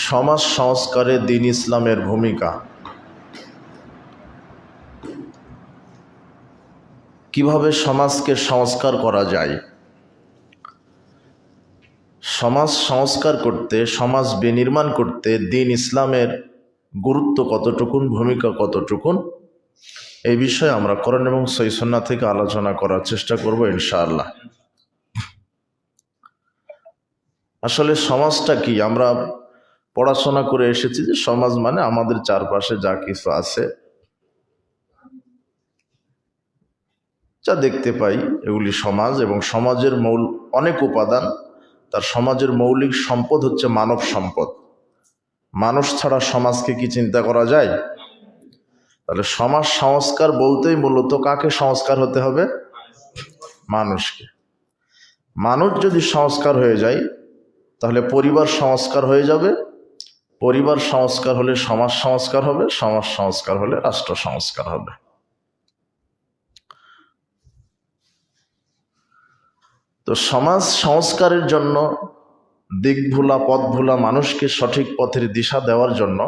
সমাজ সংস্কারে দ্বীন ইসলামের ভূমিকা। কিভাবে সমাজকে সংস্কার করা যায়? সমাজ সংস্কার করতে, সমাজ বিনির্মাণ করতে দ্বীন ইসলামের গুরুত্ব কতটুকুন, ভূমিকা কতটুকুন, এই বিষয়ে আমরা কোরআন এবং সহিহ সুন্নাহ থেকে আলোচনা করার চেষ্টা করব ইনশাআল্লাহ। আসলে সমাজটা কি? আমরা পড়াশোনা করে এসেছি যে সমাজ মানে আমাদের চারপাশে যা কিছু আছে, যা দেখতে পাই, এগুলি সমাজ। এবং সমাজের অনেক উপাদান। তার সমাজের মৌলিক সম্পদ হচ্ছে মানব সম্পদ। মানুষ ছাড়া সমাজকে কি চিন্তা করা যায়? তাহলে সমাজ সংস্কার বলতেই মূলত কাকে সংস্কার হতে হবে? মানুষকে। মানুষ যদি সংস্কার হয়ে যায় তাহলে পরিবার সংস্কার হয়ে যাবে, পরিবার সংস্কার হলে সমাজ সংস্কার হবে, সমাজ সংস্কার হলে রাষ্ট্র সংস্কার হবে। তো সমাজ সংস্কারের জন্য, দিকভোলা পথভোলা মানুষকে সঠিক পথের দিশা দেওয়ার জন্য